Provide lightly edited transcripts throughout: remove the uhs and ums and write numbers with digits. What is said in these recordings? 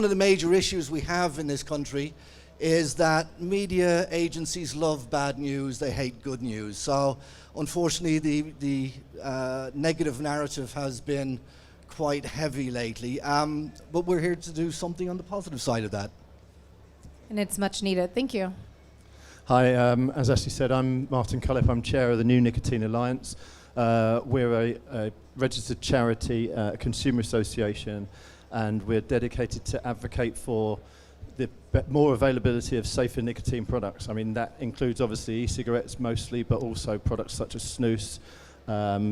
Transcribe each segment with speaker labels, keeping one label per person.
Speaker 1: one of the major issues we have in this country is that media agencies love bad news, they hate good news. So unfortunately the negative narrative has been quite heavy lately, but we're here to do something on the positive side of that.
Speaker 2: And it's much needed. Thank you.
Speaker 3: Hi, as Ashley said, I'm Martin Cullip. I'm chair of the new Nicotine Alliance. We're a registered charity, a consumer association, and we're dedicated to advocate for the more availability of safer nicotine products. I mean, that includes obviously e-cigarettes mostly, but also products such as snus,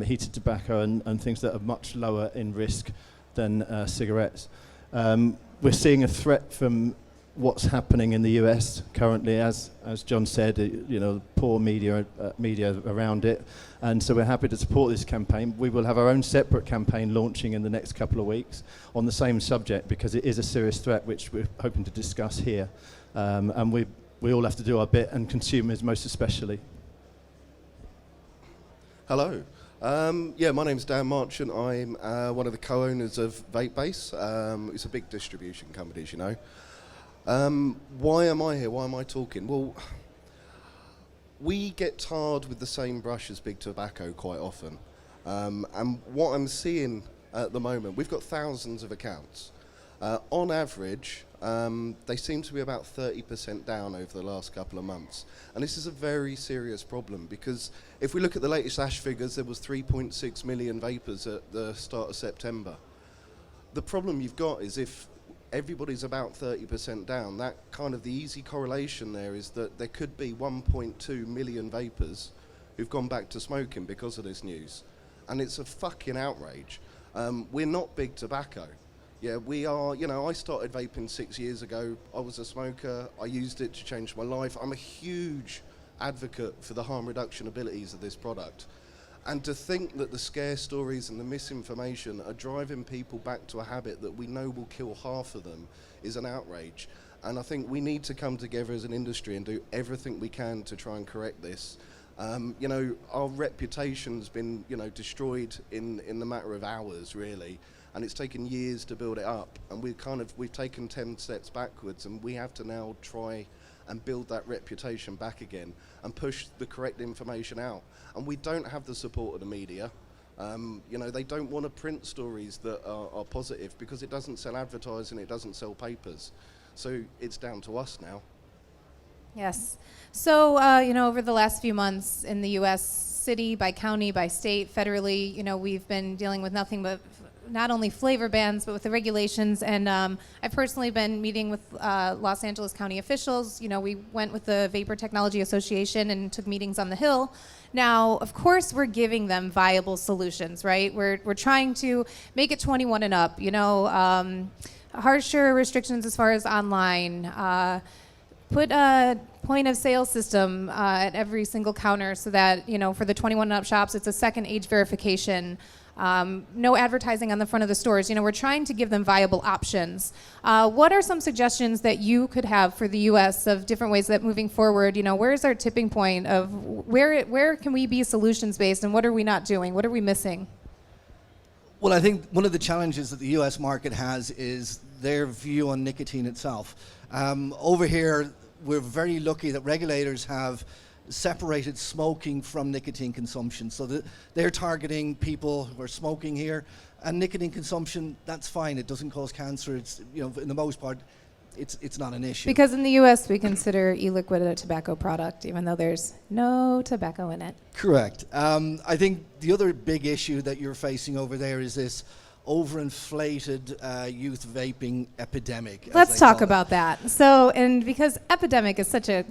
Speaker 3: heated tobacco, and things that are much lower in risk than cigarettes. We're seeing a threat from what's happening in the US currently, as John said, poor media around it, and so we're happy to support this campaign. We will have our own separate campaign launching in the next couple of weeks on the same subject, because it is a serious threat which we're hoping to discuss here, and we all have to do our bit, and consumers most especially.
Speaker 4: Hello. My name's Dan Marchant. I'm one of the co-owners of VapeBase. It's a big distribution company, as you know. Why am I here? Why am I talking? Well, we get tarred with the same brush as big tobacco quite often. And what I'm seeing at the moment, we've got thousands of accounts. On average, they seem to be about 30% down over the last couple of months. And this is a very serious problem, because if we look at the latest ASH figures, there was 3.6 million vapers at the start of September. The problem you've got is if everybody's about 30% down, that kind of the easy correlation there is that there could be 1.2 million vapers who've gone back to smoking because of this news. And it's a fucking outrage. We're not big tobacco. Yeah, we are, I started vaping 6 years ago. I was a smoker. I used it to change my life. I'm a huge advocate for the harm reduction abilities of this product. And to think that the scare stories and the misinformation are driving people back to a habit that we know will kill half of them is an outrage. And I think we need to come together as an industry and do everything we can to try and correct this. Our reputation's been, destroyed in the matter of hours, really. And it's taken years to build it up. And we've taken 10 steps backwards, and we have to now try and build that reputation back again and push the correct information out. And we don't have the support of the media. They don't want to print stories that are positive, because it doesn't sell advertising, it doesn't sell papers. So it's down to us now.
Speaker 2: Yes. So, over the last few months in the U.S., city by county by state, federally, we've been dealing with nothing but not only flavor bans, but with the regulations. And I've personally been meeting with Los Angeles County officials. We went with the Vaper Technology Association and took meetings on the Hill. Now, of course, we're giving them viable solutions, right? We're trying to make it 21 and up, harsher restrictions as far as online, put a point of sale system at every single counter so that, for the 21 and up shops, it's a second age verification. No advertising on the front of the stores. We're trying to give them viable options. What are some suggestions that you could have for the U.S. of different ways that moving forward, where is our tipping point of where can we be solutions based, and what are we not doing? What are we missing?
Speaker 1: Well, I think one of the challenges that the US market has is their view on nicotine itself. Over here, we're very lucky that regulators have separated smoking from nicotine consumption, so that they're targeting people who are smoking here, and nicotine consumption, that's fine, it doesn't cause cancer, it's, in the most part, it's not an issue.
Speaker 2: Because in the US we consider e-liquid a tobacco product, even though there's no tobacco in it.
Speaker 1: Correct. I think the other big issue that you're facing over there is this overinflated youth vaping epidemic.
Speaker 2: Let's talk about that. So, and because epidemic is such a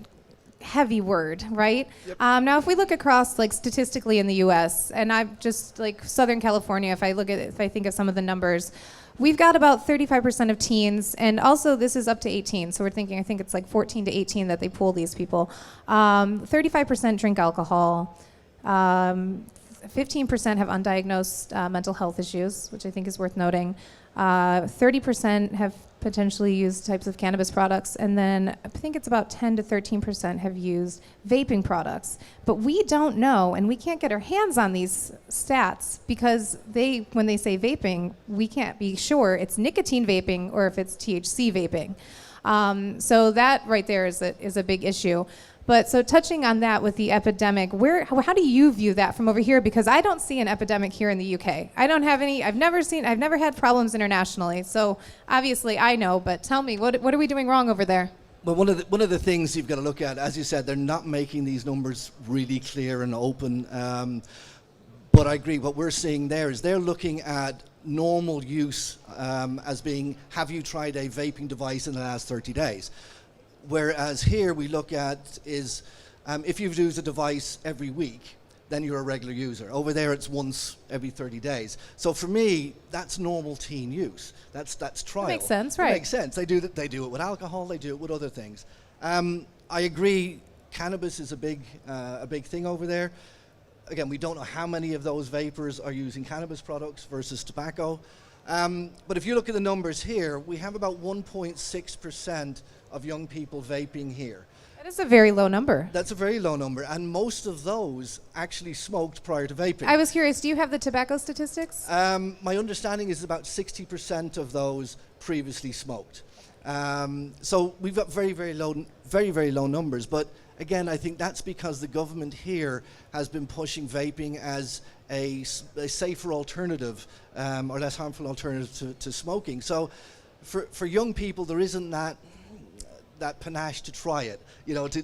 Speaker 2: heavy word, right?
Speaker 1: Yep.
Speaker 2: Now, if we look across, statistically in the U.S., and I'm just Southern California, if I think of some of the numbers, we've got about 35% of teens, and also this is up to 18. So we're thinking, I think it's 14 to 18 that they pool these people. 35% drink alcohol. 15% have undiagnosed mental health issues, which I think is worth noting. 30% have potentially used types of cannabis products, and then I think it's about 10 to 13% have used vaping products. But we don't know, and we can't get our hands on these stats because when they say vaping, we can't be sure it's nicotine vaping or if it's THC vaping. So that right there is a big issue. But so touching on that with the epidemic, how do you view that from over here? Because I don't see an epidemic here in the UK. I don't have any. I've never had problems internationally. So obviously I know, but tell me, what are we doing wrong over there?
Speaker 1: Well, one of the things you've got to look at, as you said, they're not making these numbers really clear and open. But I agree. What we're seeing there is they're looking at normal use as being, have you tried a vaping device in the last 30 days? Whereas here we look at is if you've used a device every week, then you're a regular user. Over there it's once every 30 days. So for me, that's normal teen use. That's trial.
Speaker 2: That makes sense, right?
Speaker 1: It makes sense. They do it with alcohol. They do it with other things. I agree. Cannabis is a big thing over there. Again, we don't know how many of those vapors are using cannabis products versus tobacco. But if you look at the numbers here, we have about 1.6% of young people vaping here.
Speaker 2: That is a very low number.
Speaker 1: That's a very low number, and most of those actually smoked prior to vaping.
Speaker 2: I was curious, do you have the tobacco statistics?
Speaker 1: My understanding is about 60% of those previously smoked. So we've got very, very low numbers. But again, I think that's because the government here has been pushing vaping as a safer alternative or less harmful alternative to smoking. So for young people, there isn't that panache to try it,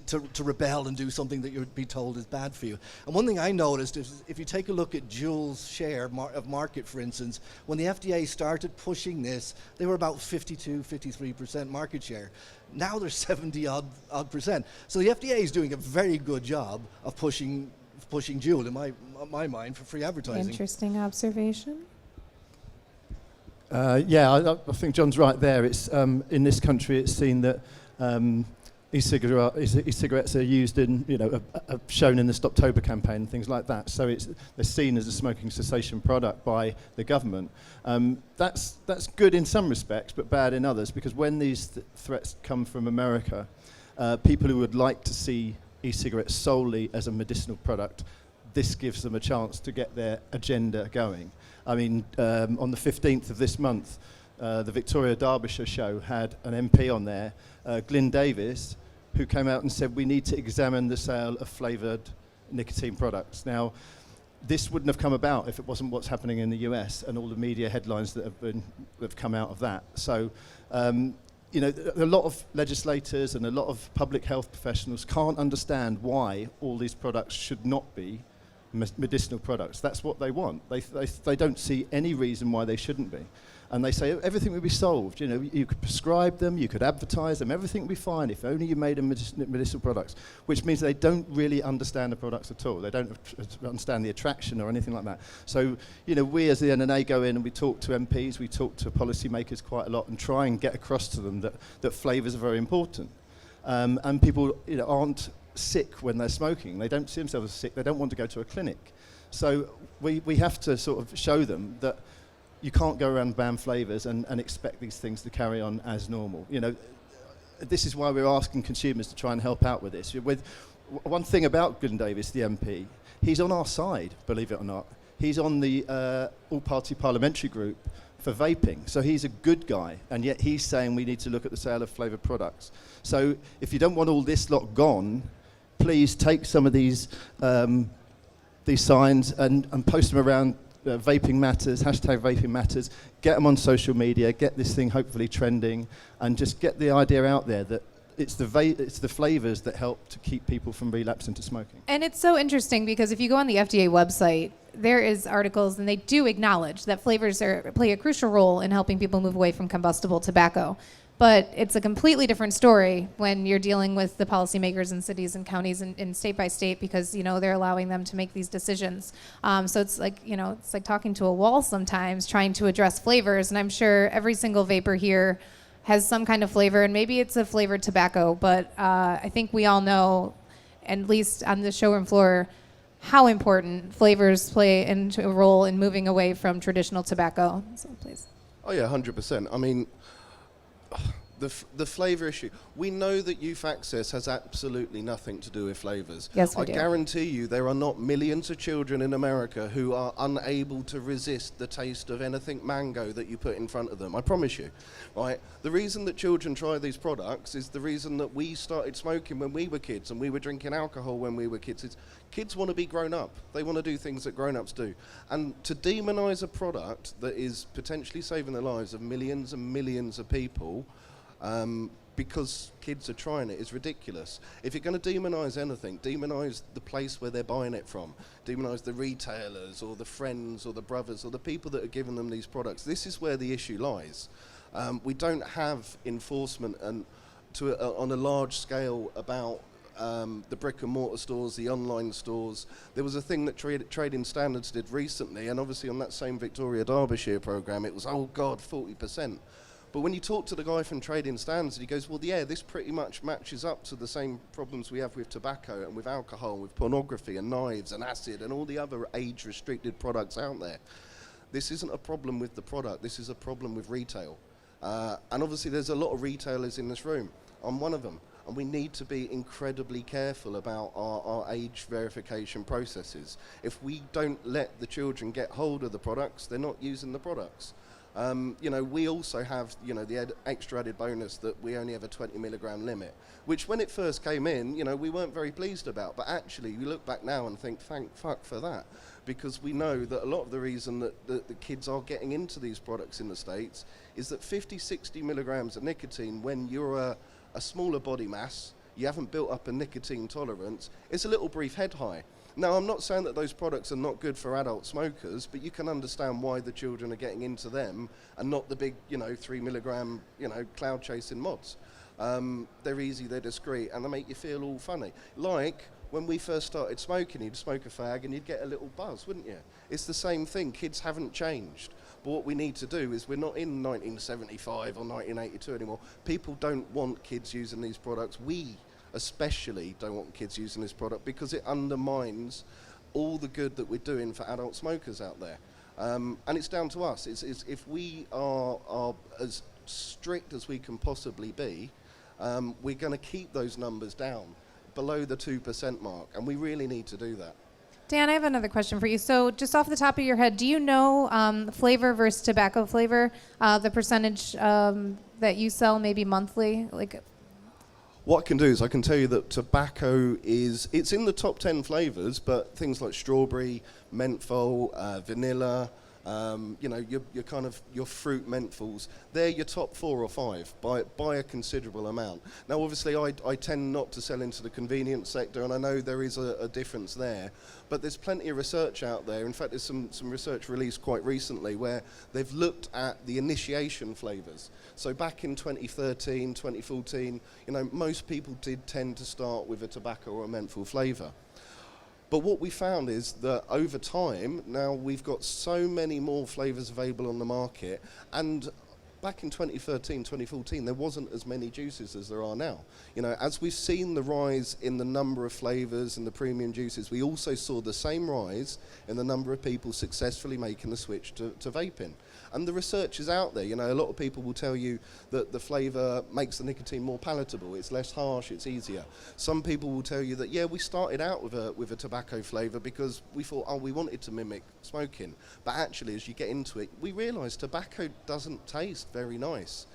Speaker 1: to rebel and do something that you'd be told is bad for you. And one thing I noticed is if you take a look at Juul's share of market, for instance, when the FDA started pushing this, they were about 52-53% market share. Now they're 70-odd%. So the FDA is doing a very good job of pushing Juul, in my mind, for free advertising.
Speaker 2: Interesting observation.
Speaker 3: I think John's right there. It's in this country, it's seen that e-cigarettes are used in, are shown in the Stoptober campaign and things like that. So they're seen as a smoking cessation product by the government. That's good in some respects, but bad in others, because when these threats come from America, people who would like to see e-cigarettes solely as a medicinal product, this gives them a chance to get their agenda going. I mean, on the 15th of this month, the Victoria Derbyshire show had an MP on there, Glyn Davis, who came out and said we need to examine the sale of flavoured nicotine products. Now, this wouldn't have come about if it wasn't what's happening in the US and all the media headlines that have come out of that. So, a lot of legislators and a lot of public health professionals can't understand why all these products should not be medicinal products. That's what they want. They don't see any reason why they shouldn't be. And they say everything would be solved. You could prescribe them, you could advertise them, everything would be fine if only you made them medicinal products, which means they don't really understand the products at all. They don't understand the attraction or anything like that. So, we as the NNA go in and we talk to MPs, we talk to policymakers quite a lot and try and get across to them that flavours are very important. And people aren't sick when they're smoking. They don't see themselves as sick. They don't want to go to a clinic. So we have to sort of show them that you can't go around ban flavours and expect these things to carry on as normal. This is why we're asking consumers to try and help out with this. With one thing about Glyn Davis, the MP, he's on our side, believe it or not. He's on the all-party parliamentary group for vaping. So he's a good guy, and yet he's saying we need to look at the sale of flavoured products. So if you don't want all this lot gone, please take some of these signs and post them around Vaping Matters, hashtag Vaping Matters, get them on social media, get this thing hopefully trending, and just get the idea out there that it's the flavours that help to keep people from relapsing to smoking.
Speaker 2: And it's so interesting because if you go on the FDA website, there is articles and they do acknowledge that flavors play a crucial role in helping people move away from combustible tobacco. But it's a completely different story when you're dealing with the policymakers in cities and counties and state by state because, they're allowing them to make these decisions. So it's like, it's like talking to a wall sometimes, trying to address flavors. And I'm sure every single vapor here has some kind of flavor, and maybe it's a flavored tobacco. But I think we all know, at least on the showroom floor, how important flavors play into a role in moving away from traditional tobacco. So please.
Speaker 4: Oh yeah, 100%. I mean, the flavour issue. We know that youth access has absolutely nothing to do with flavours.
Speaker 2: Yes, we
Speaker 4: I
Speaker 2: do.
Speaker 4: guarantee you there are not millions of children in America who are unable to resist the taste of anything mango that you put in front of them. I promise you, right? The reason that children try these products is the reason that we started smoking when we were kids and we were drinking alcohol when we were kids. It's, kids want to be grown up. They want to do things that grown-ups do. And to demonise a product that is potentially saving the lives of millions and millions of people because kids are trying it is ridiculous. If you're going to demonise anything, demonise the place where they're buying it from. Demonise the retailers or the friends or the brothers or the people that are giving them these products. This is where the issue lies. We don't have enforcement and on a large scale about the brick and mortar stores, the online stores. There was a thing that Trading Standards did recently, and obviously on that same Victoria Derbyshire programme it was, oh God, 40%. But when you talk to the guy from Trading Standards, he goes, well, yeah, this pretty much matches up to the same problems we have with tobacco and with alcohol, and with pornography and knives and acid and all the other age-restricted products out there. This isn't a problem with the product, this is a problem with retail. And obviously there's a lot of retailers in this room. I'm one of them. And we need to be incredibly careful about our age verification processes. If we don't let the children get hold of the products, they're not using the products. You know, we also have, you know, the extra added bonus that we only have a 20 milligram limit, which when it first came in, you know, we weren't very pleased about. But actually, we look back now and think, thank fuck for that, because we know that a lot of the reason that the kids are getting into these products in the States is that 50, 60 milligrams of nicotine, when you're a smaller body mass, you haven't built up a nicotine tolerance, it's a little brief head high. Now, I'm not saying that those products are not good for adult smokers, but you can understand why the children are getting into them and not the big, you know, 3 milligram, you know, cloud chasing mods. They're easy, they're discreet, and they make you feel all funny. Like when we first started smoking, you'd smoke a fag and you'd get a little buzz, wouldn't you? It's the same thing. Kids haven't changed. But what we need to do is, we're not in 1975 or 1982 anymore. People don't want kids using these products. We especially don't want kids using this product because it undermines all the good that we're doing for adult smokers out there. And it's down to us. It's if we are as strict as we can possibly be, we're going to keep those numbers down below the 2% mark, and we really need to do that.
Speaker 2: Dan, I have another question for you. So just off the top of your head, do you know flavor versus tobacco flavor, the percentage that you sell maybe monthly? Like,
Speaker 4: what I can do is I can tell you that tobacco it's in the top 10 flavours, but things like strawberry, menthol, vanilla, you know, your fruit menthols, they're your top 4 or 5 by a considerable amount. Now, obviously, I tend not to sell into the convenience sector, and I know there is a difference there, but there's plenty of research out there. In fact, there's some research released quite recently where they've looked at the initiation flavours. So back in 2013, 2014, you know, most people did tend to start with a tobacco or a menthol flavour. But what we found is that over time, now we've got so many more flavours available on the market, and back in 2013, 2014, there wasn't as many juices as there are now. You know, as we've seen the rise in the number of flavours and the premium juices, we also saw the same rise in the number of people successfully making the switch to vaping. And the research is out there. You know, a lot of people will tell you that the flavour makes the nicotine more palatable, it's less harsh, it's easier. Some people will tell you that, yeah, we started out with a tobacco flavour because we thought, oh, we wanted to mimic smoking. But actually, as you get into it, we realise tobacco doesn't taste very nice,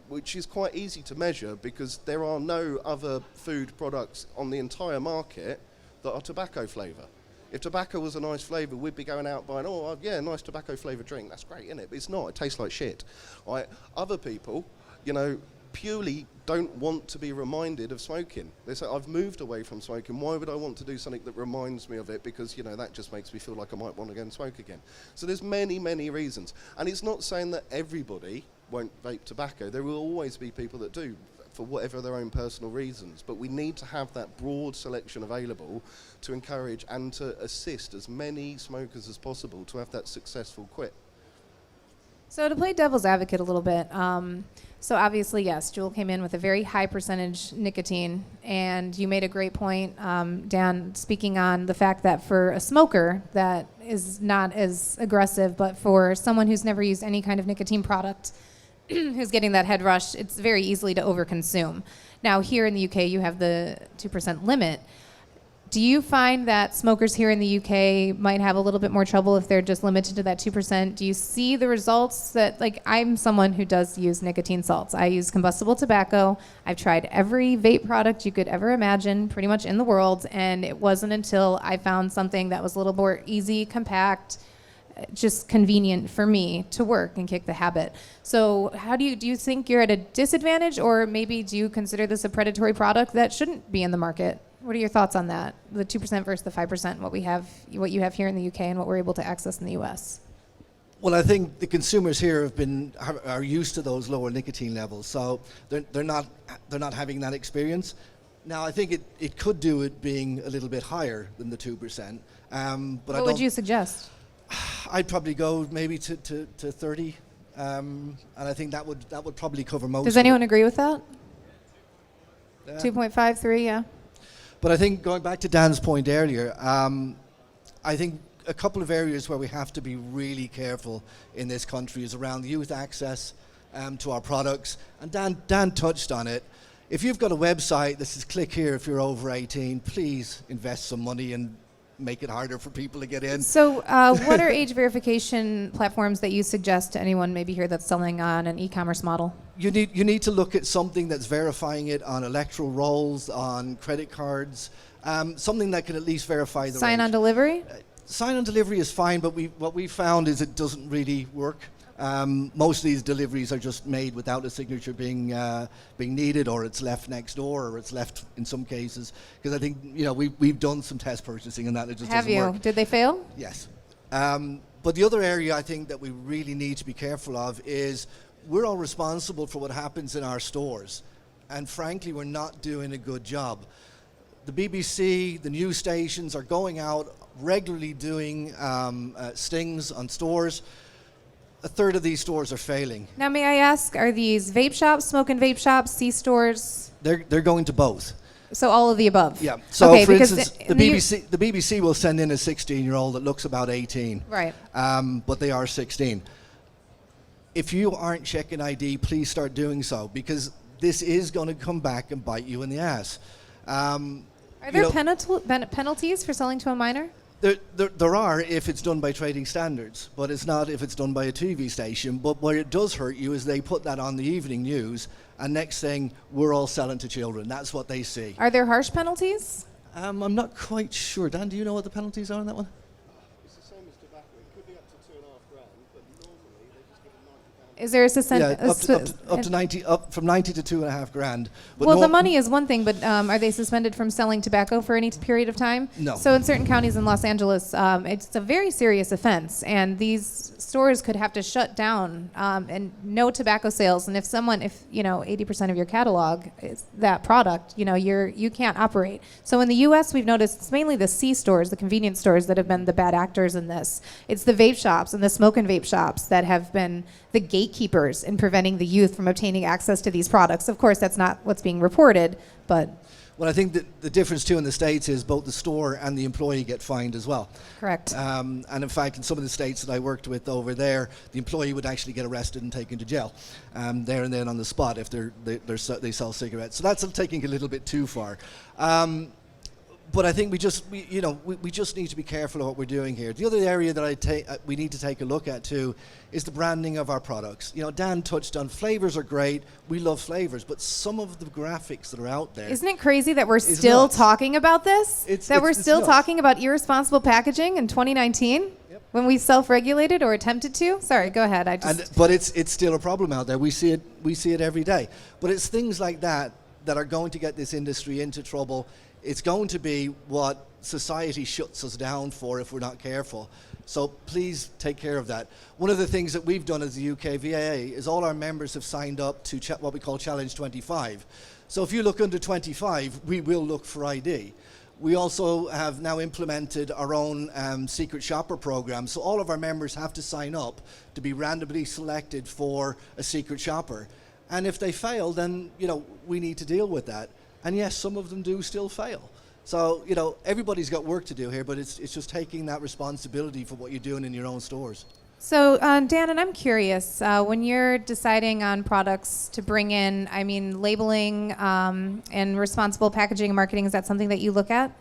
Speaker 4: which is quite easy to measure because there are no other food products on the entire market that are tobacco flavour. If tobacco was a nice flavour, we'd be going out buying, oh, yeah, nice tobacco flavoured drink. That's great, isn't it? But it's not. It tastes like shit. Right? Other people, you know, purely don't want to be reminded of smoking. They say, I've moved away from smoking. Why would I want to do something that reminds me of it? Because, you know, that just makes me feel like I might want to go and smoke again. So there's many, many reasons. And it's not saying that everybody won't vape tobacco. There will always be people that do, for whatever their own personal reasons, but we need to have that broad selection available to encourage and to assist as many smokers as possible to have that successful quit.
Speaker 2: So to play devil's advocate a little bit, so obviously, yes, Juul came in with a very high percentage nicotine, and you made a great point, Dan, speaking on the fact that for a smoker, that is not as aggressive, but for someone who's never used any kind of nicotine product, who's getting that head rush, it's very easily to overconsume. Now, here in the UK, you have the 2% limit. Do you find that smokers here in the UK might have a little bit more trouble if they're just limited to that 2%? Do you see the results that, like, I'm someone who does use nicotine salts. I use combustible tobacco. I've tried every vape product you could ever imagine pretty much in the world, and it wasn't until I found something that was a little more easy, compact, just convenient for me to work and kick the habit. So how do you think you're at a disadvantage, or maybe do you consider this a predatory product that shouldn't be in the market? What are your thoughts on that? The 2% versus the 5%, what you have here in the UK and what we're able to access in the US?
Speaker 1: Well, I think the consumers here are used to those lower nicotine levels, so they're not having that experience. Now, I think it could do it being a little bit higher than the 2%. But
Speaker 2: what would you suggest?
Speaker 1: I'd probably go maybe to 30, and I think that would probably cover most.
Speaker 2: Does anyone agree with that?
Speaker 1: Yeah.
Speaker 2: 2.5, 3, yeah.
Speaker 1: But I think going back to Dan's point earlier, I think a couple of areas where we have to be really careful in this country is around youth access to our products. And Dan touched on it. If you've got a website that says click here if you're over 18, please invest some money and make it harder for people to get in.
Speaker 2: So what are age verification platforms that you suggest to anyone maybe here that's selling on an e-commerce model?
Speaker 1: You need to look at something that's verifying it on electoral rolls, on credit cards, something that can at least verify the
Speaker 2: Sign
Speaker 1: range.
Speaker 2: On delivery?
Speaker 1: Sign on delivery is fine, but what we found is it doesn't really work. Most of these deliveries are just made without a signature being needed, or it's left next door, or it's left in some cases. Because I think we've done some test purchasing and that it just
Speaker 2: Have
Speaker 1: doesn't
Speaker 2: you?
Speaker 1: work.
Speaker 2: Did they fail?
Speaker 1: Yes. But the other area I think that we really need to be careful of is we're all responsible for what happens in our stores, and frankly, we're not doing a good job. The BBC, the news stations are going out regularly doing stings on stores. A third of these stores are failing.
Speaker 2: Now, may I ask, are these vape shops, smoke and vape shops, C-stores?
Speaker 1: They're going to both.
Speaker 2: So all of the above?
Speaker 1: Yeah. So,
Speaker 2: okay,
Speaker 1: for
Speaker 2: because
Speaker 1: instance, the BBC will send in a 16-year-old that looks about 18.
Speaker 2: Right.
Speaker 1: But they are 16. If you aren't checking ID, please start doing so, because this is going to come back and bite you in the ass.
Speaker 2: Are there penalties for selling to a minor?
Speaker 1: There are if it's done by trading standards, but it's not if it's done by a TV station. But where it does hurt you is they put that on the evening news, and next thing, we're all selling to children. That's what they see.
Speaker 2: Are there harsh penalties?
Speaker 1: I'm not quite sure. Dan, do you know what the penalties are on that one?
Speaker 4: It's the same as tobacco. It could be up to $2.5 grand, but normally they just give a £90.
Speaker 2: Is there
Speaker 1: Up to 90, up from 90 to $2.5 grand. But
Speaker 2: well, the money is one thing, but are they suspended from selling tobacco for any period of time?
Speaker 1: No.
Speaker 2: So in certain counties in Los Angeles, it's a very serious offense, and these stores could have to shut down and no tobacco sales. And if 80% of your catalog is that product, you can't operate. So in the U.S., we've noticed it's mainly the C stores, the convenience stores, that have been the bad actors in this. It's the vape shops and the smoke and vape shops that have been the gatekeepers in preventing the youth from obtaining access to these products. Of course, that's not what's being reported, but...
Speaker 1: Well, I think that the difference too in the States is both the store and the employee get fined as well.
Speaker 2: Correct.
Speaker 1: And in fact, in some of the states that I worked with over there, the employee would actually get arrested and taken to jail there and then on the spot if they sell cigarettes. So that's taking it a little bit too far. But I think we just need to be careful of what we're doing here. The other area that we need to take a look at too is the branding of our products. Dan touched on Flavours are great. We love Flavours, but some of the graphics that are out there.
Speaker 2: Isn't it crazy that we're still
Speaker 1: nuts.
Speaker 2: talking about this? We're still
Speaker 1: nuts.
Speaker 2: talking about irresponsible packaging in 2019 when we self-regulated or attempted to? Sorry, go ahead.
Speaker 1: But it's still a problem out there. We see it every day. But it's things like that are going to get this industry into trouble. It's going to be what society shuts us down for if we're not careful. So please take care of that. One of the things that we've done as the UK VAA is all our members have signed up to what we call Challenge 25. So if you look under 25, we will look for ID. We also have now implemented our own secret shopper program. So all of our members have to sign up to be randomly selected for a secret shopper. And if they fail, then, you know, we need to deal with that. And yes, some of them do still fail. So, you know, everybody's got work to do here, but it's just taking that responsibility for what you're doing in your own stores.
Speaker 2: So, Dan, and I'm curious, when you're deciding on products to bring in, I mean, labeling and responsible packaging and marketing, is that something that you look at?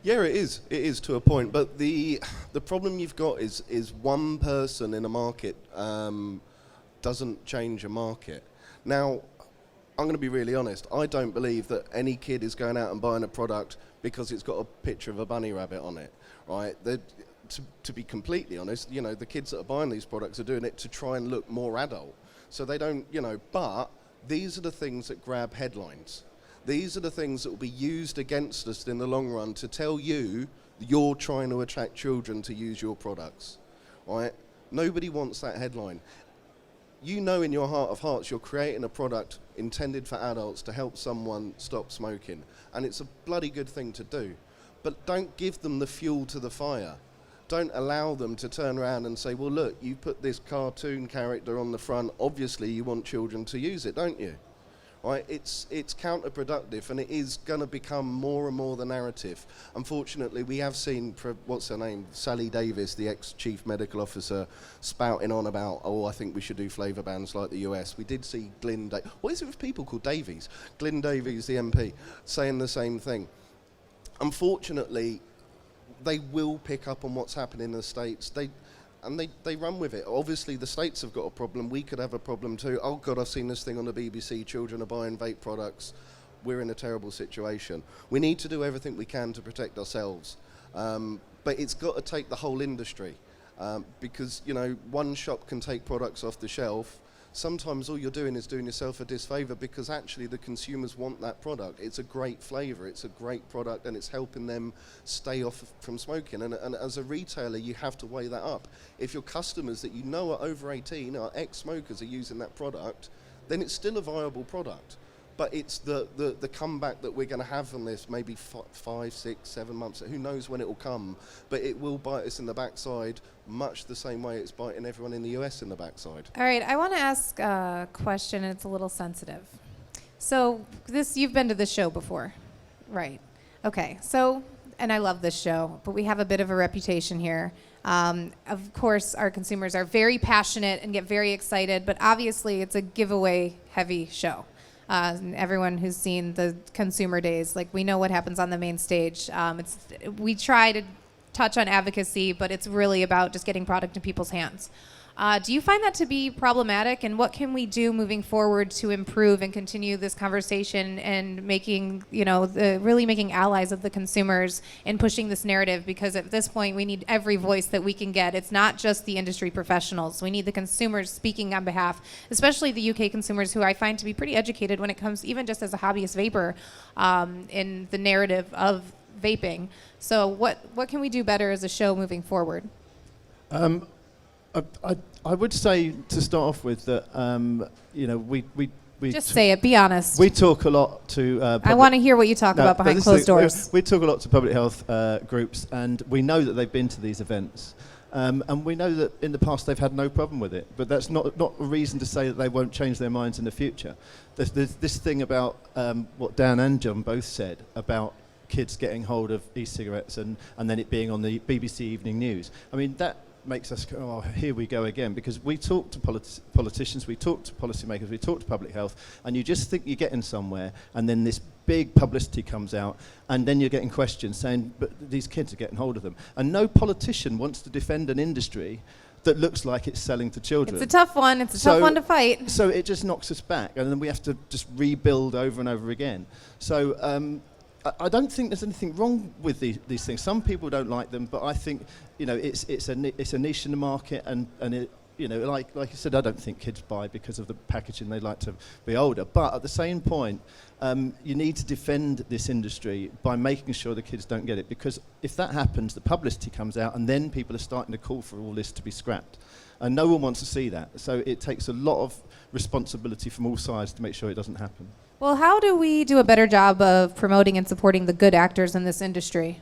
Speaker 4: Yeah, it is. It is to a point. But the problem you've got is one person in a market doesn't change a market. Now, I'm going to be really honest. I don't believe that any kid is going out and buying a product because it's got a picture of a bunny rabbit on it, right? To be completely honest, you know, the kids that are buying these products are doing it to try and look more adult. So they don't, you know, but these are the things that grab headlines. These are the things that will be used against us in the long run to tell you you're trying to attract children to use your products, right? Nobody wants that headline. You know in your heart of hearts you're creating a product intended for adults to help someone stop smoking. And it's a bloody good thing to do. But don't give them the fuel to the fire. Don't allow them to turn around and say, well, look, you put this cartoon character on the front. Obviously, you want children to use it, don't you? Right? It's counterproductive, and it is going to become more and more the narrative. Unfortunately, we have seen, what's her name, Sally Davis, the ex-chief medical officer, spouting on about, oh, I think we should do flavour bans like the US. We did see what is it with people called Davies? Glyn Davies, the MP, saying the same thing. Unfortunately, they will pick up on what's happening in the States. They run with it. Obviously, the States have got a problem. We could have a problem too. Oh, God, I've seen this thing on the BBC. Children are buying vape products. We're in a terrible situation. We need to do everything we can to protect ourselves. But it's got to take the whole industry. Because, you know, one shop can take products off the shelf. Sometimes all you're doing is doing yourself a disfavour because actually the consumers want that product. It's a great flavour, it's a great product, and it's helping them stay off from smoking. And as a retailer, you have to weigh that up. If your customers that you know are over 18, are ex-smokers, are using that product, then it's still a viable product. But it's the comeback that we're going to have on this, maybe 5, 6, 7 months, who knows when it will come, but it will bite us in the backside much the same way it's biting everyone in the US in the backside.
Speaker 2: All right, I want to ask a question, and it's a little sensitive. So you've been to this show before, right? Okay, so, and I love this show, but we have a bit of a reputation here. Of course, our consumers are very passionate and get very excited, but obviously it's a giveaway-heavy show. Everyone who's seen the consumer days, like, we know what happens on the main stage. We try to touch on advocacy, but it's really about just getting product in people's hands. Do you find that to be problematic, and what can we do moving forward to improve and continue this conversation and making, you know, really making allies of the consumers and pushing this narrative? Because at this point, we need every voice that we can get. It's not just the industry professionals. We need the consumers speaking on behalf, especially the UK consumers, who I find to be pretty educated when it comes, even just as a hobbyist vapor, in the narrative of vaping. So what can we do better as a show moving forward?
Speaker 3: I would say, to start off with, that you know, we
Speaker 2: just say it. Be honest.
Speaker 3: We talk a lot to.
Speaker 2: I want to hear what you talk about behind closed doors.
Speaker 3: We talk a lot to public health groups, and we know that they've been to these events, and we know that in the past they've had no problem with it. But that's not a reason to say that they won't change their minds in the future. There's this thing about what Dan and John both said about kids getting hold of e-cigarettes and then it being on the BBC Evening News. I mean, that makes us go, oh, here we go again, because we talk to politicians, we talk to policymakers, we talk to public health, and you just think you're getting somewhere, and then this big publicity comes out, and then you're getting questions saying, but these kids are getting hold of them. And no politician wants to defend an industry that looks like it's selling to children.
Speaker 2: It's a tough one. It's a tough one to fight.
Speaker 3: So it just knocks us back, and then we have to just rebuild over and over again. So I don't think there's anything wrong with these things. Some people don't like them, but I think, you know, it's a niche in the market, and it, you know, like you said, I don't think kids buy because of the packaging. They like to be older, but at the same point, you need to defend this industry by making sure the kids don't get it, because if that happens, the publicity comes out, and then people are starting to call for all this to be scrapped, and no one wants to see that. So it takes a lot of responsibility from all sides to make sure it doesn't happen.
Speaker 2: Well, how do we do a better job of promoting and supporting the good actors in this industry?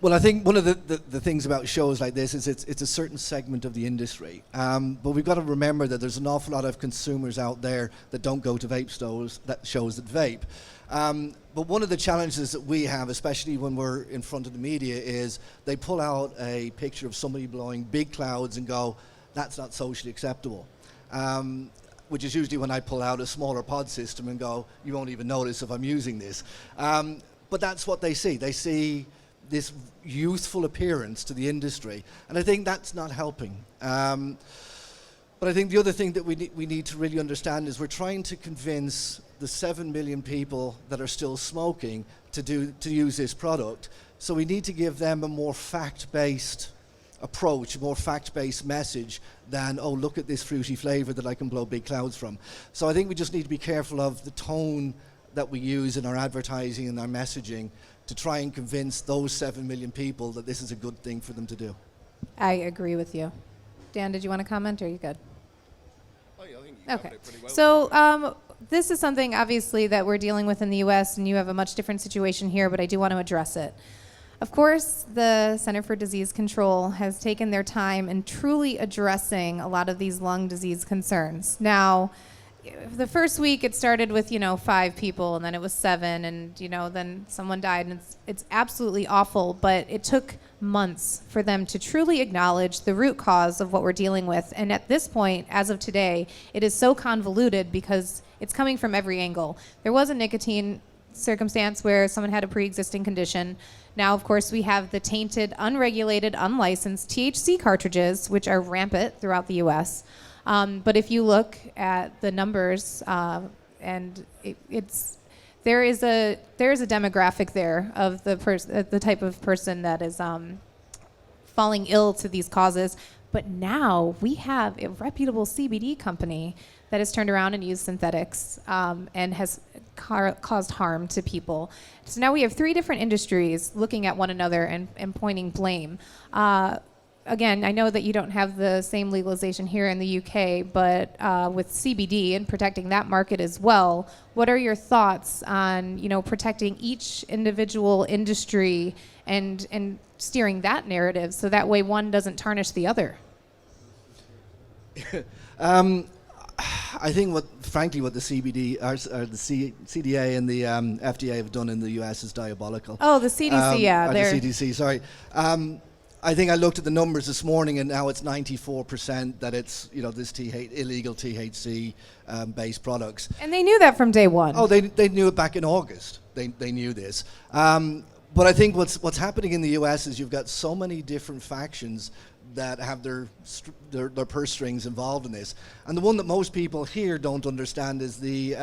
Speaker 1: Well, I think one of the things about shows like this is it's a certain segment of the industry. But we've got to remember that there's an awful lot of consumers out there that don't go to vape shows that vape. But one of the challenges that we have, especially when we're in front of the media, is they pull out a picture of somebody blowing big clouds and go, that's not socially acceptable. Which is usually when I pull out a smaller pod system and go, you won't even notice if I'm using this. But that's what they see. They see this youthful appearance to the industry, and I think that's not helping. But I think the other thing that we need to really understand is we're trying to convince the 7 million people that are still smoking to use this product. So we need to give them a more fact-based approach, a more fact-based message than, oh, look at this fruity flavor that I can blow big clouds from. So I think we just need to be careful of the tone that we use in our advertising and our messaging to try and convince those 7 million people that this is a good thing for them to do.
Speaker 2: I agree with you. Dan, did you want to comment, or are you good?
Speaker 4: Oh, yeah, I think you covered
Speaker 2: Okay.
Speaker 4: it pretty well.
Speaker 2: So this is something, obviously, that we're dealing with in the U.S., and you have a much different situation here, but I do want to address it. Of course, the Center for Disease Control has taken their time in truly addressing a lot of these lung disease concerns. Now, the first week it started with 5 people, and then it was 7, and then someone died, and it's absolutely awful. But it took months for them to truly acknowledge the root cause of what we're dealing with. And at this point, as of today, it is so convoluted because it's coming from every angle. There was a nicotine circumstance where someone had a pre-existing condition. Now, of course, we have the tainted, unregulated, unlicensed THC cartridges, which are rampant throughout the U.S. But if you look at the numbers, and there is a demographic there of the type of person that is falling ill to these causes. But now we have a reputable CBD company that has turned around and used synthetics and has caused harm to people. So now we have 3 different industries looking at one another and pointing blame. Again, I know that you don't have the same legalization here in the UK, but with CBD and protecting that market as well, what are your thoughts on protecting each individual industry and steering that narrative so that way one doesn't tarnish the other?
Speaker 1: I think what the CBD, or the CDA and the FDA have done in the US is diabolical.
Speaker 2: Oh, the CDC, yeah.
Speaker 1: Or the CDC, sorry. I think I looked at the numbers this morning, and now it's 94% that it's this illegal THC based products.
Speaker 2: And they knew that from day one.
Speaker 1: Oh, they knew it back in August. They knew this. But I think what's happening in the US is you've got so many different factions that have their purse strings involved in this. And the one that most people here don't understand is the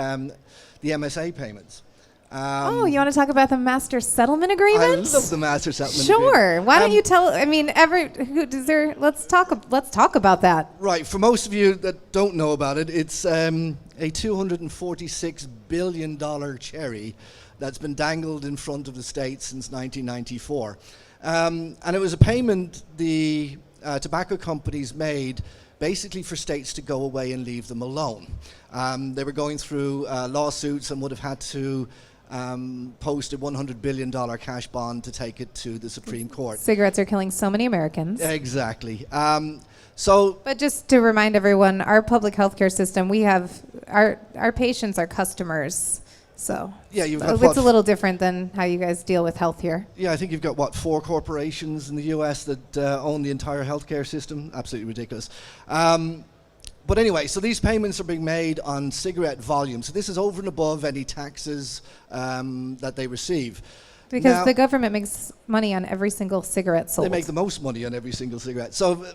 Speaker 1: MSA payments.
Speaker 2: You want to talk about the master settlement agreement?
Speaker 1: I love the master settlement
Speaker 2: Sure.
Speaker 1: agreement.
Speaker 2: Why don't you tell? I mean, let's talk about that.
Speaker 1: Right. For most of you that don't know about it, it's a $246 billion cherry that's been dangled in front of the states since 1994, and it was a payment the tobacco companies made basically for states to go away and leave them alone. They were going through lawsuits and would have had to post a $100 billion cash bond to take it to the Supreme Court.
Speaker 2: Cigarettes are killing so many Americans.
Speaker 1: Exactly.
Speaker 2: But just to remind everyone, our public healthcare system, we have our patients are customers. So
Speaker 1: yeah,
Speaker 2: it's a little different than how you guys deal with health here.
Speaker 1: Yeah, I think you've got 4 corporations in the US that own the entire healthcare system. Absolutely ridiculous. But anyway, so these payments are being made on cigarette volume. So this is over and above any taxes that they receive.
Speaker 2: Because
Speaker 1: now,
Speaker 2: the government makes money on every single cigarette sold.
Speaker 1: They make the most money on every single cigarette. So,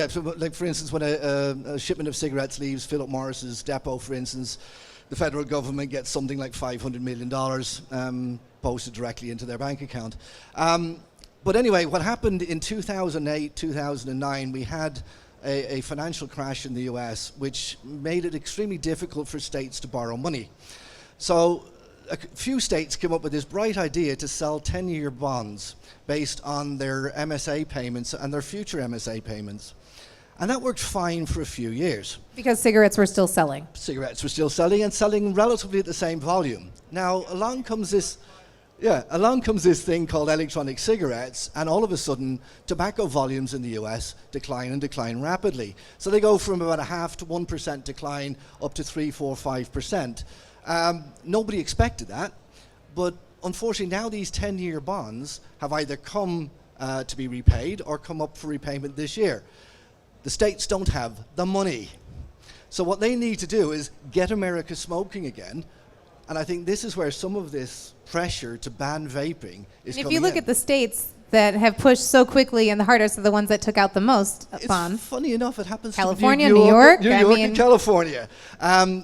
Speaker 1: so like for instance, when a shipment of cigarettes leaves Philip Morris's depot, for instance, the federal government gets something like $500 million posted directly into their bank account. But anyway, what happened in 2008, 2009, we had a financial crash in the US, which made it extremely difficult for states to borrow money. So a few states came up with this bright idea to sell 10-year bonds based on their MSA payments and their future MSA payments. And that worked fine for a few years.
Speaker 2: Because cigarettes were still selling.
Speaker 1: Cigarettes were still selling and selling relatively at the same volume. Now, along comes this thing called electronic cigarettes, and all of a sudden, tobacco volumes in the US decline and decline rapidly. So they go from about a 0.5% to 1% decline up to 3, 4, 5%. Nobody expected that, but unfortunately now these 10-year bonds have either come to be repaid or come up for repayment this year. The states don't have the money. So what they need to do is get America smoking again. And I think this is where some of this pressure to ban vaping is coming in.
Speaker 2: If you look at the states that have pushed so quickly and the hardest are the ones that took out the most bonds.
Speaker 1: Funny enough, it happens
Speaker 2: California,
Speaker 1: to
Speaker 2: New York,
Speaker 1: and California.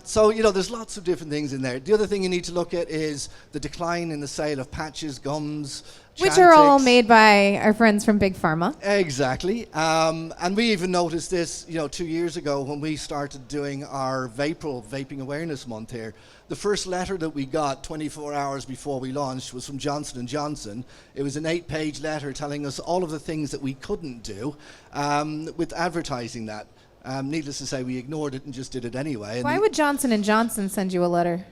Speaker 1: So, there's lots of different things in there. The other thing you need to look at is the decline in the sale of patches, gums,
Speaker 2: which are all made by our friends from Big Pharma.
Speaker 1: Exactly. And we even noticed this, 2 years ago when we started doing our Vaping Awareness Month here. The first letter that we got 24 hours before we launched was from Johnson & Johnson. It was an 8-page letter telling us all of the things that we couldn't do with advertising that. Needless to say, we ignored it and just did it anyway.
Speaker 2: Why would Johnson & Johnson send you a letter?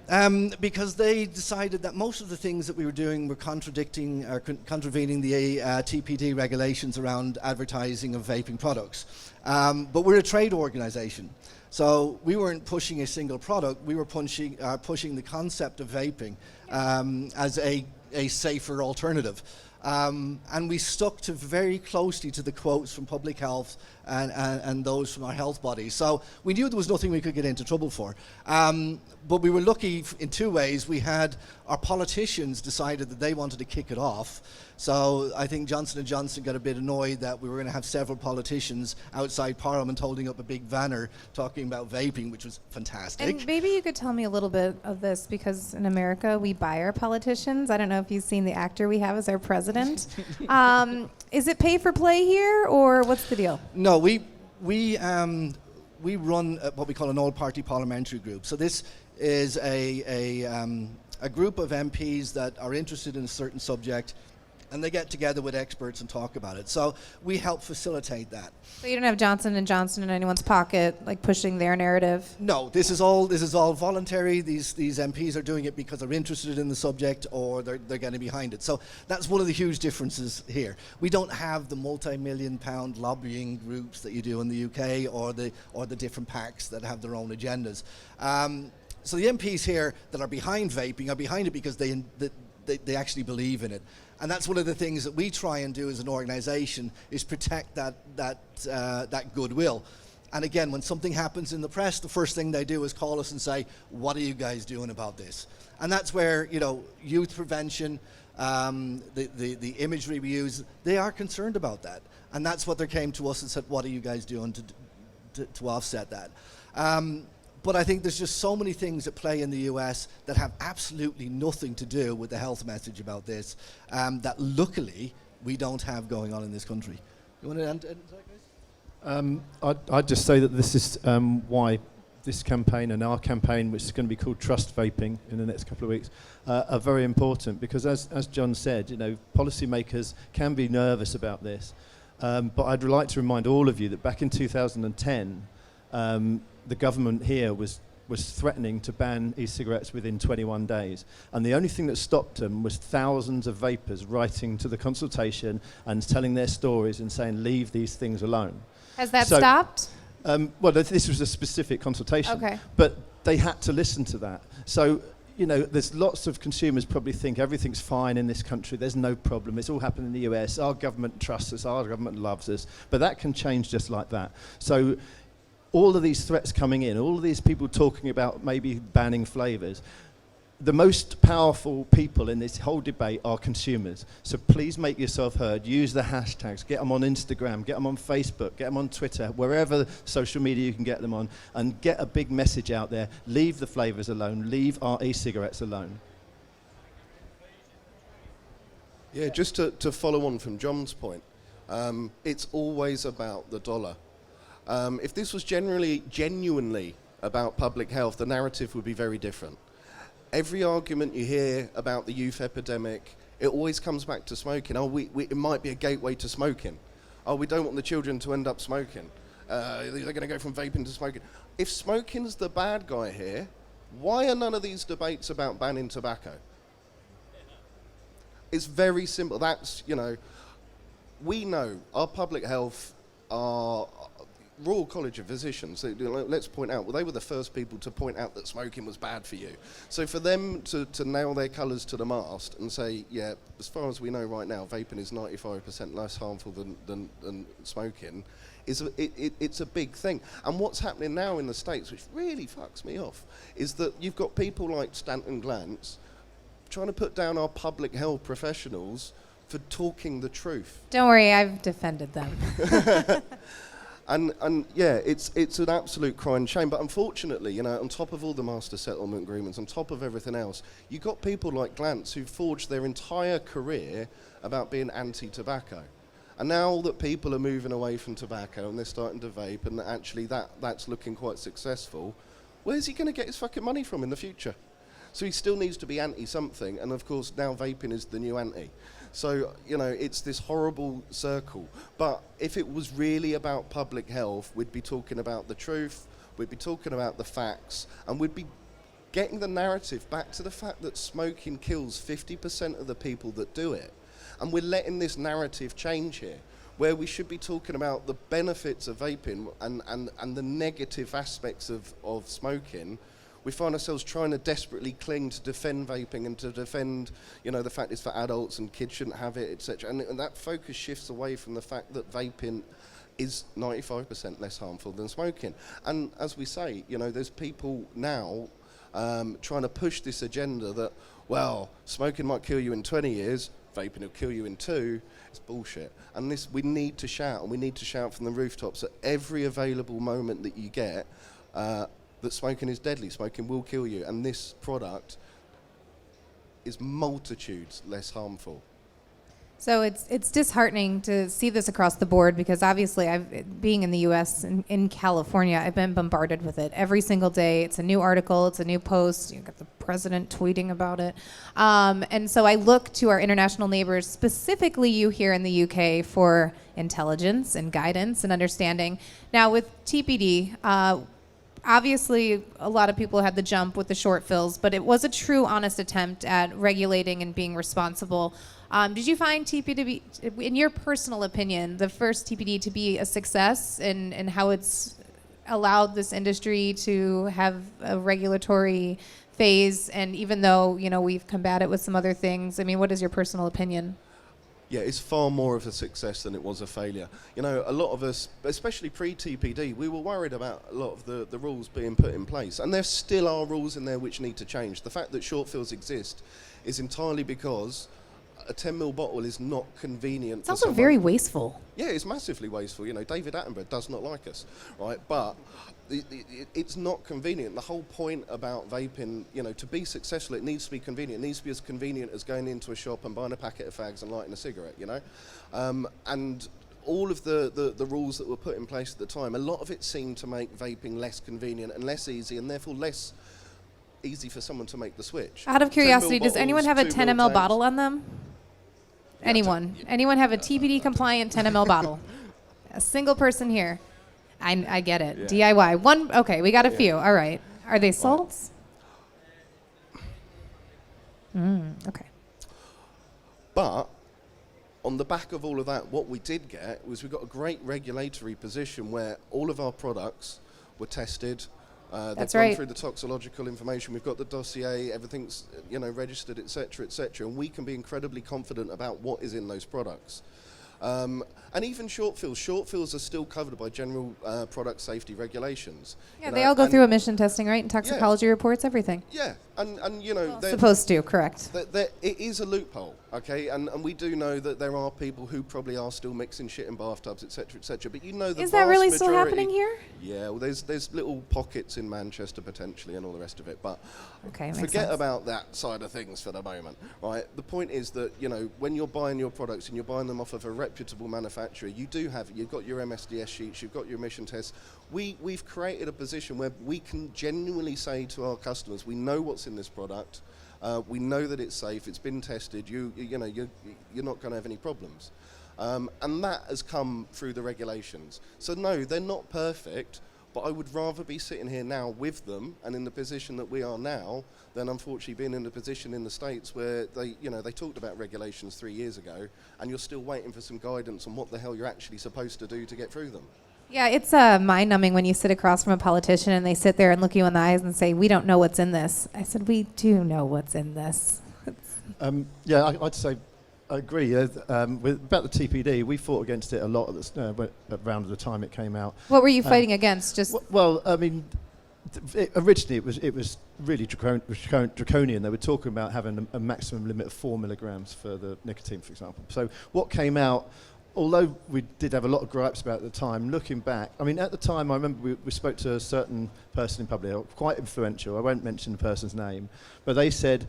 Speaker 1: Because they decided that most of the things that we were doing were contravening the TPD regulations around advertising of vaping products. But we're a trade organization. So we weren't pushing a single product, we were pushing the concept of vaping as a safer alternative. And we stuck to very closely to the quotes from public health and those from our health bodies. So we knew there was nothing we could get into trouble for. But we were lucky in two ways. We had our politicians decided that they wanted to kick it off. So I think Johnson & Johnson got a bit annoyed that we were going to have several politicians outside Parliament holding up a big banner talking about vaping, which was fantastic.
Speaker 2: And maybe you could tell me a little bit of this, because in America we buy our politicians. I don't know if you've seen the actor we have as our president. Is it pay for play here, or what's the deal?
Speaker 1: No, we run what we call an all-party parliamentary group. So this is a group of MPs that are interested in a certain subject, and they get together with experts and talk about it. So we help facilitate that.
Speaker 2: So you don't have Johnson & Johnson in anyone's pocket, like pushing their narrative?
Speaker 1: No, this is all voluntary. These MPs are doing it because they're interested in the subject or they're getting behind it. So that's one of the huge differences here. We don't have the multi-million-pound lobbying groups that you do in the UK or the different PACs that have their own agendas. So the MPs here that are behind vaping are behind it because they actually believe in it. And that's one of the things that we try and do as an organization, is protect that goodwill. And again, when something happens in the press, the first thing they do is call us and say, what are you guys doing about this? And that's where, youth prevention, the imagery we use, they are concerned about that. And that's what they came to us and said, what are you guys doing to offset that? But I think there's just so many things at play in the US that have absolutely nothing to do with the health message about this, that luckily we don't have going on in this country. You want to end that, guys?
Speaker 3: I'd just say that this is why this campaign and our campaign, which is going to be called Trust Vaping in the next couple of weeks, are very important, because as John said, policymakers can be nervous about this. But I'd like to remind all of you that back in 2010, the government here was threatening to ban e-cigarettes within 21 days. And the only thing that stopped them was thousands of vapers writing to the consultation and telling their stories and saying, leave these things alone.
Speaker 2: Has that stopped?
Speaker 3: Well, this was a specific consultation.
Speaker 2: Okay.
Speaker 3: But they had to listen to that. So, there's lots of consumers probably think everything's fine in this country, there's no problem, it's all happened in the US, our government trusts us, our government loves us. But that can change just like that. So all of these threats coming in, all of these people talking about maybe banning flavours, the most powerful people in this whole debate are consumers. So please make yourself heard, use the hashtags, get them on Instagram, get them on Facebook, get them on Twitter, wherever social media you can get them on, and get a big message out there. Leave the flavours alone, leave our e-cigarettes alone.
Speaker 4: Yeah, just to follow on from John's point, it's always about the dollar. If this was genuinely about public health, the narrative would be very different. Every argument you hear about the youth epidemic, it always comes back to smoking. It might be a gateway to smoking. We don't want the children to end up smoking. They're going to go from vaping to smoking. If smoking's the bad guy here, why are none of these debates about banning tobacco? It's very simple. That's, we know our public health, our Royal College of Physicians, let's point out, well, they were the first people to point out that smoking was bad for you. So for them to nail their colours to the mast and say, yeah, as far as we know right now, vaping is 95% less harmful than smoking, it's a big thing. And what's happening now in the States, which really fucks me off, is that you've got people like Stanton Glantz trying to put down our public health professionals for talking the truth.
Speaker 2: Don't worry, I've defended them.
Speaker 4: And yeah, it's an absolute crying shame. But unfortunately, on top of all the master settlement agreements, on top of everything else, you got people like Glantz who forged their entire career about being anti-tobacco. And now that people are moving away from tobacco and they're starting to vape, and actually that's looking quite successful, where's he going to get his fucking money from in the future? So he still needs to be anti-something, and of course now vaping is the new anti. So, it's this horrible circle. But if it was really about public health, we'd be talking about the truth, we'd be talking about the facts, and we'd be getting the narrative back to the fact that smoking kills 50% of the people that do it. And we're letting this narrative change here, where we should be talking about the benefits of vaping and the negative aspects of smoking. We find ourselves trying to desperately cling to defend vaping and to defend, the fact it's for adults and kids shouldn't have it, etc. And that focus shifts away from the fact that vaping is 95% less harmful than smoking. And as we say, there's people now trying to push this agenda that, well, smoking might kill you in 20 years, vaping will kill you in 2. It's bullshit. And this, we need to shout, and we need to shout from the rooftops at every available moment that you get, that smoking is deadly, smoking will kill you, and this product is multitudes less harmful.
Speaker 2: So it's disheartening to see this across the board, because obviously being in the U.S. and in California, I've been bombarded with it every single day. It's a new article, it's a new post. You got the president tweeting about it, and so I look to our international neighbors, specifically you here in the U.K., for intelligence and guidance and understanding. Now with TPD. Obviously, a lot of people had the jump with the short fills, but it was a true, honest attempt at regulating and being responsible. Did you find TPD, in your personal opinion, the first TPD to be a success in how it's allowed this industry to have a regulatory phase? And even though, we've combated with some other things, what is your personal opinion?
Speaker 4: Yeah, it's far more of a success than it was a failure. A lot of us, especially pre-TPD, we were worried about a lot of the rules being put in place. And there still are rules in there which need to change. The fact that short fills exist is entirely because a 10ml bottle is not convenient.
Speaker 2: It's also very wasteful.
Speaker 4: Yeah, it's massively wasteful. David Attenborough does not like us, right? But it's not convenient. The whole point about vaping, to be successful, it needs to be convenient. It needs to be as convenient as going into a shop and buying a packet of fags and lighting a cigarette, and all of the rules that were put in place at the time, a lot of it seemed to make vaping less convenient and less easy, and therefore less easy for someone to make the switch.
Speaker 2: Out of curiosity, does anyone have a 10 ml bottle on them? Yeah, anyone? Anyone have a TPD compliant 10 ml bottle? A single person here. I get it. Yeah. DIY. One. Okay, we got a few. All right. Are they salts? Okay.
Speaker 4: But on the back of all of that, what we did get was we got a great regulatory position where all of our products were tested. They've gone through the toxicological information. We've got the dossier. Everything's registered, etc., etc. And we can be incredibly confident about what is in those products. And even short fills are still covered by general product safety regulations.
Speaker 2: Yeah, they all go through emission testing, right? And toxicology reports, everything.
Speaker 4: Yeah, and they're
Speaker 2: supposed to, correct.
Speaker 4: It is a loophole, okay? And we do know that there are people who probably are still mixing shit in bathtubs, etc., etc. But the
Speaker 2: is that really still happening here?
Speaker 4: Yeah, well, there's little pockets in Manchester potentially and all the rest of it. But forget about that side of things for the moment, right? The point is that when you're buying your products and you're buying them off of a reputable manufacturer, you've got your MSDS sheets, you've got your emission tests. We've created a position where we can genuinely say to our customers, we know what's in this product, we know that it's safe, it's been tested, you're not going to have any problems. And that has come through the regulations. So no, they're not perfect, but I would rather be sitting here now with them and in the position that we are now than unfortunately being in the position in the States where they talked about regulations 3 years ago and you're still waiting for some guidance on what the hell you're actually supposed to do to get through them.
Speaker 2: Yeah, it's mind-numbing when you sit across from a politician and they sit there and look you in the eyes and say, we don't know what's in this. I said, we do know what's in this.
Speaker 3: I'd say I agree. About the TPD, we fought against it a lot around the time it came out.
Speaker 2: What were you fighting against? Just
Speaker 3: Well, I mean, originally it was really draconian. They were talking about having a maximum limit of 4 milligrams for the nicotine, for example. So what came out, although we did have a lot of gripes about it at the time, looking back, I mean, at the time, I remember we spoke to a certain person in public, quite influential, I won't mention the person's name, but they said,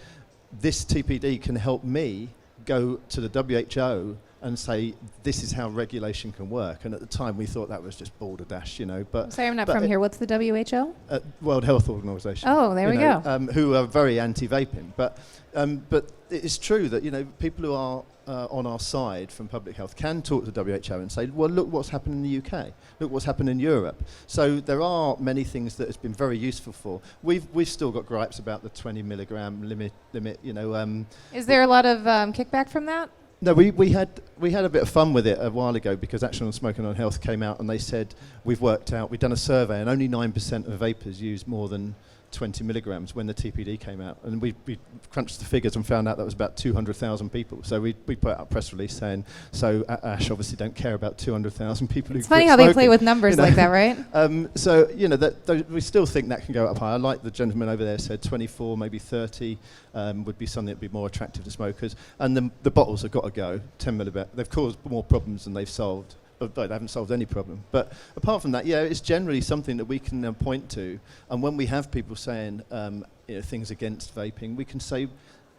Speaker 3: this TPD can help me go to the WHO and say, this is how regulation can work. And at the time, we thought that was just balderdash, But
Speaker 2: sorry, I'm not from here. What's the WHO?
Speaker 3: World Health Organization.
Speaker 2: Oh, there we go.
Speaker 3: Who are very anti-vaping. But it's true that, people who are on our side from public health can talk to the WHO and say, well, look what's happened in the UK. Look what's happened in Europe. So there are many things that it's been very useful for. We've still got gripes about the 20 milligram limit.
Speaker 2: Is there a lot of kickback from that?
Speaker 3: No, we had a bit of fun with it a while ago because Action on Smoking on Health came out and they said we've done a survey and only 9% of vapers use more than 20 milligrams when the TPD came out, and we crunched the figures and found out that was about 200,000 people. So we put out a press release saying, so Ash obviously don't care about 200,000 people who
Speaker 2: It's funny how they play with numbers like that, right?
Speaker 3: So we still think that can go up higher. Like the gentleman over there said, 24, maybe 30 would be something that would be more attractive to smokers. And the bottles have got to go, 10 millibit. They've caused more problems than they've solved. But they haven't solved any problem. But apart from that, it's generally something that we can point to. And when we have people saying things against vaping, we can say,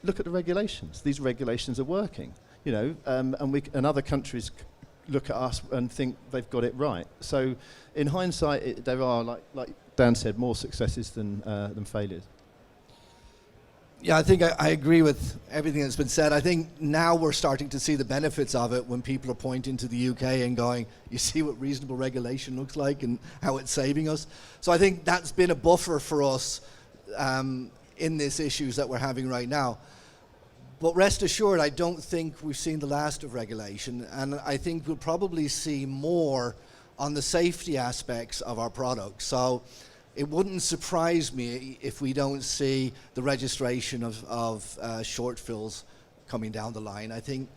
Speaker 3: look at the regulations. These regulations are working. And other countries look at us and think they've got it right. So in hindsight, there are, like Dan said, more successes than failures.
Speaker 1: Yeah, I think I agree with everything that's been said. I think now we're starting to see the benefits of it when people are pointing to the UK and going, you see what reasonable regulation looks like and how it's saving us. So I think that's been a buffer for us in these issues that we're having right now. But rest assured, I don't think we've seen the last of regulation, and I think we'll probably see more on the safety aspects of our products. So it wouldn't surprise me if we don't see the registration of short fills coming down the line. I think,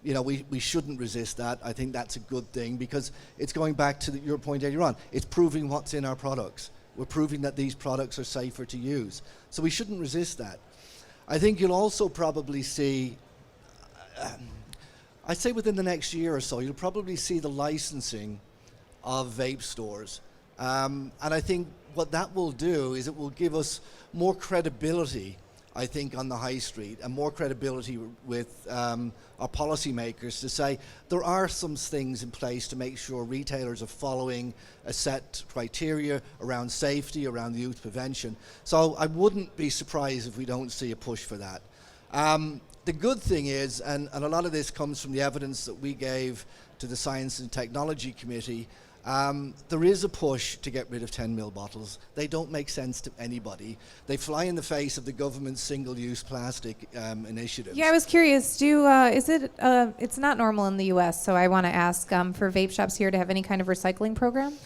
Speaker 1: we shouldn't resist that. I think that's a good thing because it's going back to your point earlier on. It's proving what's in our products. We're proving that these products are safer to use. So we shouldn't resist that. I think you'll also probably see, I'd say within the next year or so, you'll probably see the licensing of vape stores. And I think what that will do is it will give us more credibility, I think, on the high street and more credibility with our policymakers to say there are some things in place to make sure retailers are following a set criteria around safety, around youth prevention. So I wouldn't be surprised if we don't see a push for that. The good thing is, and a lot of this comes from the evidence that we gave to the Science and Technology Committee, there is a push to get rid of 10 ml bottles. They don't make sense to anybody. They fly in the face of the government's single-use plastic initiatives.
Speaker 2: Yeah, I was curious. It's not normal in the U.S., so I want to ask for vape shops here to have any kind of recycling program?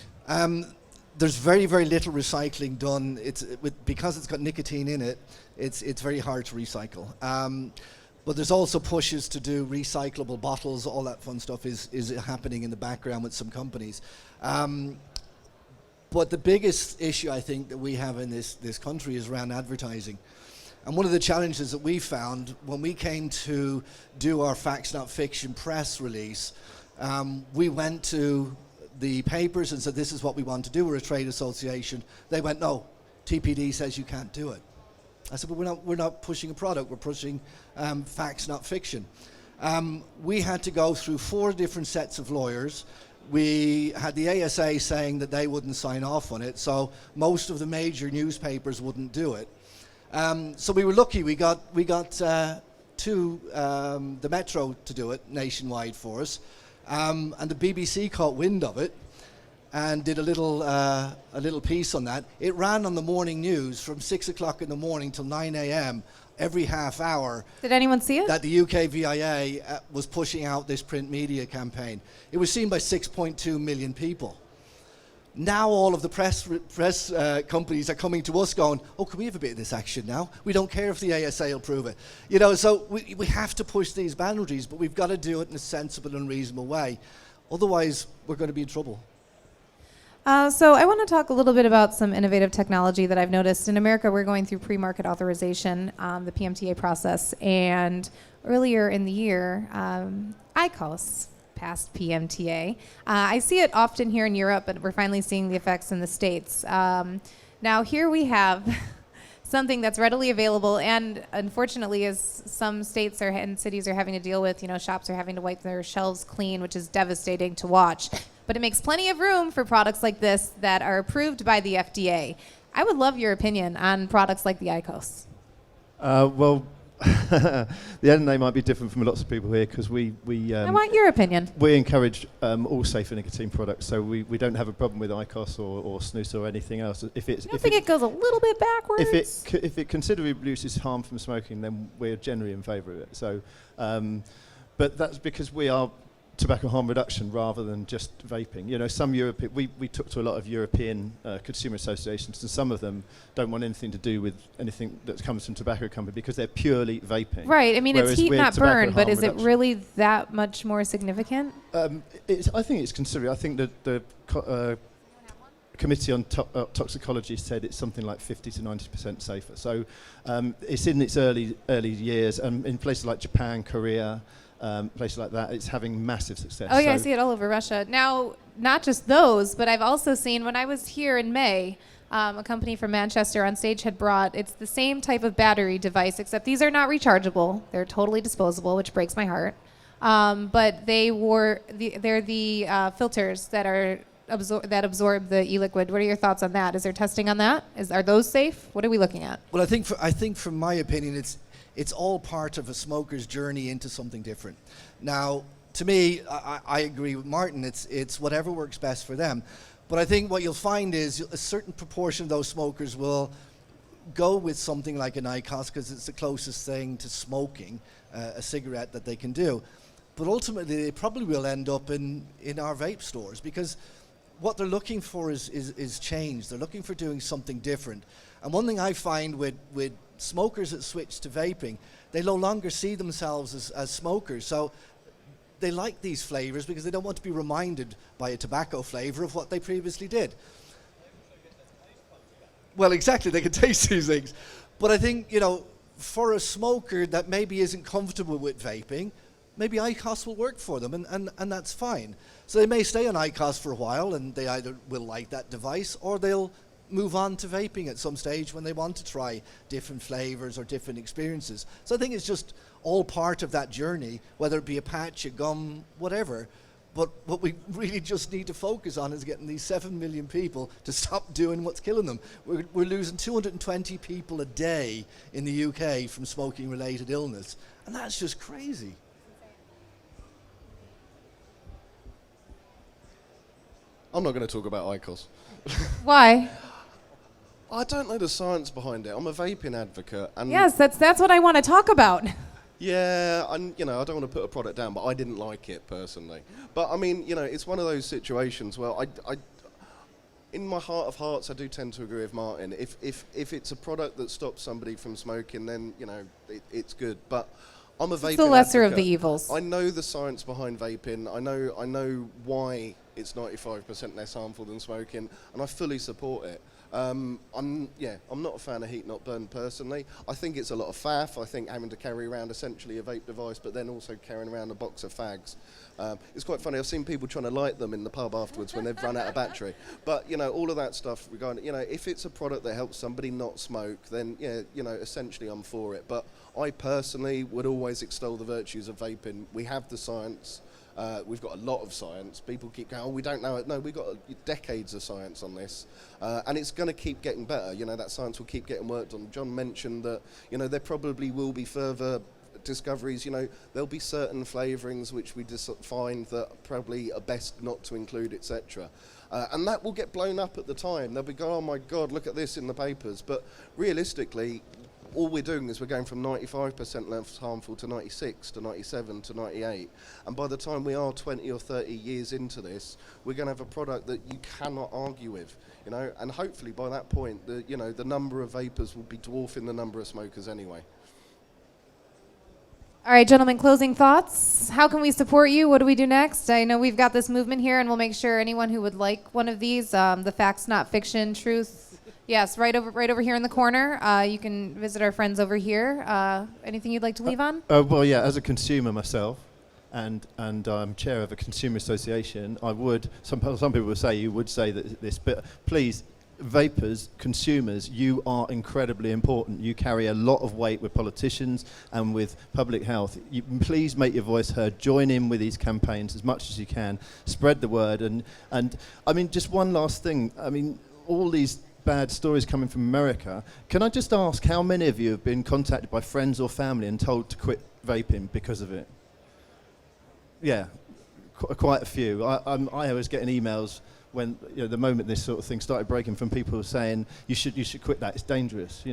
Speaker 1: There's very, very little recycling done. Because it's got nicotine in it, it's very hard to recycle. But there's also pushes to do recyclable bottles. All that fun stuff is happening in the background with some companies. But the biggest issue I think that we have in this country is around advertising. And one of the challenges that we found when we came to do our Facts Not Fiction press release, we went to the papers and said, this is what we want to do. We're a trade association. They went, no, TPD says you can't do it. I said, but we're not pushing a product. We're pushing facts, not fiction. We had to go through 4 different sets of lawyers. We had the ASA saying that they wouldn't sign off on it, so most of the major newspapers wouldn't do it. So we were lucky. We got the Metro to do it nationwide for us. And the BBC caught wind of it and did a little piece on that. It ran on the morning news from 6 o'clock in the morning till 9 a.m. every half hour.
Speaker 2: Did anyone see it?
Speaker 1: That the UK VIA was pushing out this print media campaign. It was seen by 6.2 million people. Now all of the press companies are coming to us going, oh, can we have a bit of this action now? We don't care if the ASA will prove it. You know, so we have to push these boundaries, but we've got to do it in a sensible and reasonable way. Otherwise, we're going to be in trouble.
Speaker 2: So I want to talk a little bit about some innovative technology that I've noticed. In America, we're going through pre-market authorization, the PMTA process, and earlier in the year, IQOS passed PMTA. I see it often here in Europe, but we're finally seeing the effects in the States. Now here we have something that's readily available, and unfortunately, as some states and cities are having to deal with, shops are having to wipe their shelves clean, which is devastating to watch. But it makes plenty of room for products like this that are approved by the FDA. I would love your opinion on products like the IQOS.
Speaker 3: Well, the NNA might be different from lots of people here because we
Speaker 2: I want your opinion.
Speaker 3: We encourage all safer nicotine products, so we don't have a problem with IQOS or snus or anything else. If it's,
Speaker 2: I don't think it goes a little bit backwards.
Speaker 3: If it considerably reduces harm from smoking, then we're generally in favour of it. So, but that's because we are tobacco harm reduction rather than just vaping. Some we talk to a lot of European consumer associations, and some of them don't want anything to do with anything that comes from tobacco company because they're purely vaping.
Speaker 2: Right. I mean, it's heat, not burn, but is
Speaker 3: reduction.
Speaker 2: it really that much more significant?
Speaker 3: I think it's considerable. I think that the Committee on Toxicology said it's something like 50 to 90% safer. So it's in its early years, and in places like Japan, Korea, places like that, it's having massive success.
Speaker 2: Oh yeah, I see it all over Russia. Now, not just those, but I've also seen, when I was here in May, a company from Manchester on stage had brought, it's the same type of battery device, except these are not rechargeable. They're totally disposable, which breaks my heart. But they're the filters that absorb the e-liquid. What are your thoughts on that? Is there testing on that? Are those safe? What are we looking at?
Speaker 1: Well, I think from my opinion, it's all part of a smoker's journey into something different. Now, to me, I agree with Martin. It's whatever works best for them. But I think what you'll find is a certain proportion of those smokers will go with something like an IQOS because it's the closest thing to smoking, a cigarette that they can do. But ultimately, they probably will end up in our vape stores because what they're looking for is change. They're looking for doing something different. And one thing I find with smokers that switch to vaping, they no longer see themselves as smokers. So they like these flavors because they don't want to be reminded by a tobacco flavor of what they previously did. Well, exactly, they can taste these things. But I think, for a smoker that maybe isn't comfortable with vaping, maybe IQOS will work for them, and that's fine. So they may stay on IQOS for a while, and they either will like that device, or they'll move on to vaping at some stage when they want to try different flavors or different experiences. So I think it's just all part of that journey, whether it be a patch, a gum, whatever. But what we really just need to focus on is getting these 7 million people to stop doing what's killing them. We're losing 220 people a day in the UK from smoking-related illness, and that's just crazy.
Speaker 4: I'm not going to talk about IQOS.
Speaker 2: Why?
Speaker 4: I don't know the science behind it. I'm a vaping advocate. And
Speaker 2: Yes, that's what I want to talk about.
Speaker 4: yeah, and I don't want to put a product down, but I didn't like it personally. But I mean, it's one of those situations where I in my heart of hearts, I do tend to agree with Martin. If it's a product that stops somebody from smoking, then it's good. But I'm a vaping
Speaker 2: It's the lesser
Speaker 4: advocate.
Speaker 2: of the evils.
Speaker 4: I know the science behind vaping. I know why it's 95% less harmful than smoking, and I fully support it. I'm not a fan of heat not burn personally. I think it's a lot of faff. I think having to carry around essentially a vape device, but then also carrying around a box of fags. It's quite funny. I've seen people trying to light them in the pub afterwards when they've run out of battery. But all of that stuff regarding, if it's a product that helps somebody not smoke, then essentially I'm for it. But I personally would always extol the virtues of vaping. We have the science. We've got a lot of science. People keep going, we don't know it. No, we've got decades of science on this. And it's going to keep getting better. That science will keep getting worked on. John mentioned that, there probably will be further discoveries, there'll be certain flavourings which we find that probably are best not to include, etc. And that will get blown up at the time. They'll be going, oh my God, look at this in the papers. But realistically, all we're doing is we're going from 95% less harmful to 96 to 97 to 98. And by the time we are 20 or 30 years into this, we're going to have a product that you cannot argue with, and hopefully by that point, the number of vapors will be dwarfing the number of smokers anyway.
Speaker 2: All right, gentlemen, closing thoughts. How can we support you? What do we do next? I know we've got this movement here, and we'll make sure anyone who would like one of these, the Facts Not Fiction, Truth, yes, right over here in the corner. You can visit our friends over here. Anything you'd like to leave on?
Speaker 3: Well, yeah, as a consumer myself, and I'm chair of a consumer association, I would, some people will say, you would say that this, but please, vapers, consumers, you are incredibly important. You carry a lot of weight with politicians and with public health. Please make your voice heard. Join in with these campaigns as much as you can. Spread the word. And I mean, just one last thing. I mean, all these bad stories coming from America. Can I just ask how many of you have been contacted by friends or family and told to quit vaping because of it? Yeah, quite a few. I was getting emails when the moment this sort of thing started breaking from people saying you should quit that, it's dangerous,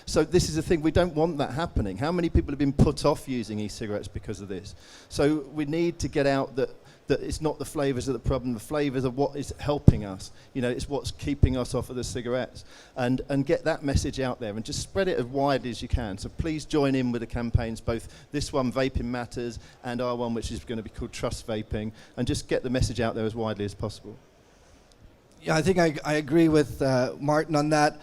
Speaker 3: so this is the thing, we don't want that happening. How many people have been put off using e-cigarettes because of this? So we need to get out that it's not the flavours that are the problem, the flavours are what is helping us, it's what's keeping us off of the cigarettes, and get that message out there and just spread it as widely as you can. So please join in with the campaigns, both this one, Vaping Matters, and our one, which is going to be called Trust Vaping, and just get the message out there as widely as possible.
Speaker 1: Yeah, I think I agree with Martin on that.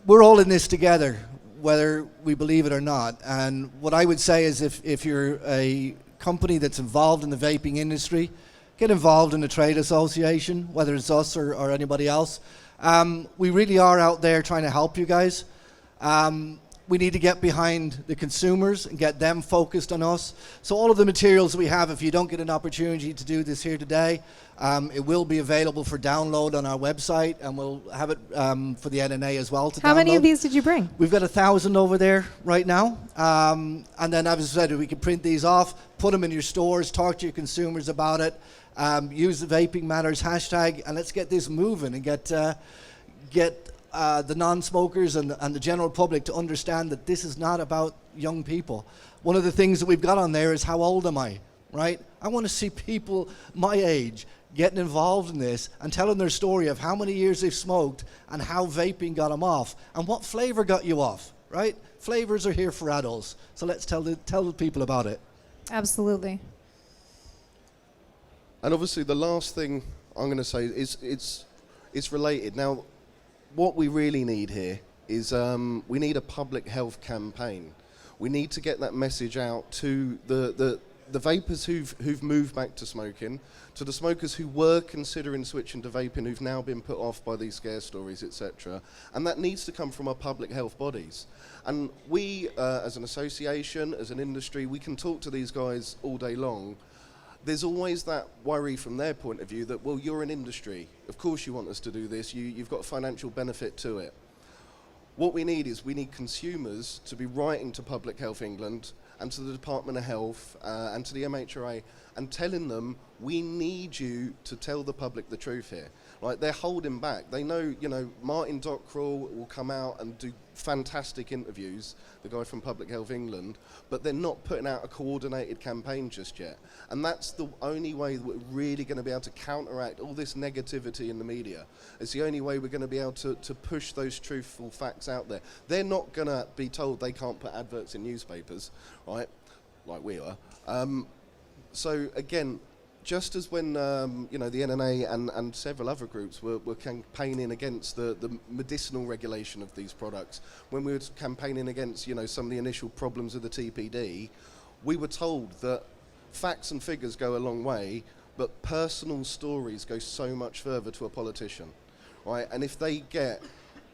Speaker 1: We're all in this together, whether we believe it or not. And what I would say is if you're a company that's involved in the vaping industry, get involved in a trade association, whether it's us or anybody else. We really are out there trying to help you guys. We need to get behind the consumers and get them focused on us. So all of the materials we have, if you don't get an opportunity to do this here today, it will be available for download on our website, and we'll have it for the NNA as well to download.
Speaker 2: How many of these did you bring?
Speaker 1: We've got 1,000 over there right now. And then, as I said, we can print these off, put them in your stores, talk to your consumers about it, use the Vaping Matters hashtag, and let's get this moving and get the non-smokers and the general public to understand that this is not about young people. One of the things that we've got on there is how old am I, right? I want to see people my age getting involved in this and telling their story of how many years they've smoked and how vaping got them off and what flavour got you off, right? Flavours are here for adults, so let's tell the people about it.
Speaker 2: Absolutely.
Speaker 4: And obviously the last thing I'm going to say is it's related. Now, what we really need here is we need a public health campaign. We need to get that message out to the vapers who've moved back to smoking, to the smokers who were considering switching to vaping, who've now been put off by these scare stories, etc. And that needs to come from our public health bodies. And we, as an association, as an industry, we can talk to these guys all day long. There's always that worry from their point of view that, well, you're an industry. Of course you want us to do this. You've got a financial benefit to it. What we need is we need consumers to be writing to Public Health England and to the Department of Health and to the MHRA and telling them we need you to tell the public the truth here. Like, they're holding back. They know, Martin will come out and do fantastic interviews, the guy from Public Health England, but they're not putting out a coordinated campaign just yet. And that's the only way that we're really going to be able to counteract all this negativity in the media. It's the only way we're going to be able to push those truthful facts out there. They're not going to be told they can't put adverts in newspapers, right, like we are. So again, just as when the NNA and several other groups were campaigning against the medicinal regulation of these products, when we were campaigning against some of the initial problems with the TPD, we were told that facts and figures go a long way, but personal stories go so much further to a politician, right? And if they get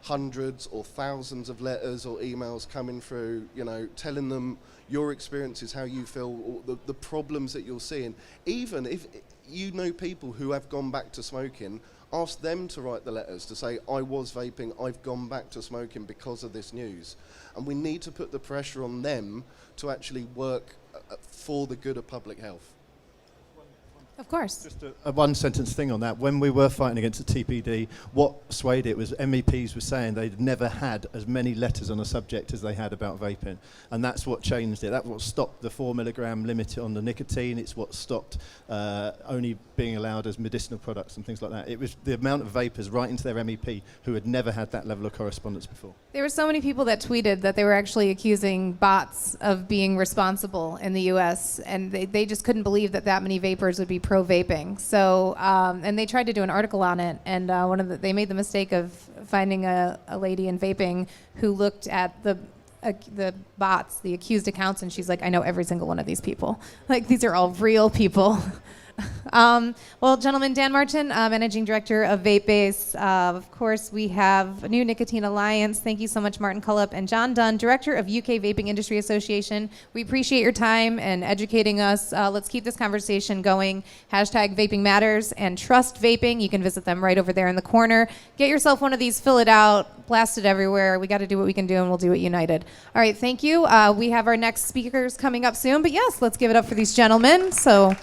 Speaker 4: hundreds or thousands of letters or emails coming through, you know, telling them your experiences, how you feel, or the problems that you're seeing. Even if you know people who have gone back to smoking, ask them to write the letters to say, I was vaping, I've gone back to smoking because of this news. And we need to put the pressure on them to actually work for the good of public health.
Speaker 2: Of course.
Speaker 3: Just a one-sentence thing on that. When we were fighting against the TPD, what swayed it was MEPs were saying they'd never had as many letters on a subject as they had about vaping. And that's what changed it. That's what stopped the 4 milligram limit on the nicotine. It's what stopped only being allowed as medicinal products and things like that. It was the amount of vapors writing to their MEP who had never had that level of correspondence before.
Speaker 2: There were so many people that tweeted that they were actually accusing bots of being responsible in the U.S., and they just couldn't believe that that many vapors would be pro-vaping. So, and they tried to do an article on it, and they made the mistake of finding a lady in vaping who looked at the bots, the accused accounts, and she's like, I know every single one of these people. Like, these are all real people. Well, gentlemen, Dan Marchant, Managing Director of VapeBase. Of course, we have a new Nicotine Alliance. Thank you so much, Martin Cullip. And John Dunne, Director of UK Vaping Industry Association. We appreciate your time and educating us. Let's keep this conversation going. Hashtag Vaping Matters and Trust Vaping. You can visit them right over there in the corner. Get yourself one of these, fill it out, blast it everywhere. We got to do what we can do, and we'll do it united. All right, thank you. We have our next speakers coming up soon. But yes, let's give it up for these gentlemen. So,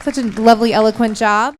Speaker 2: such a lovely, eloquent job.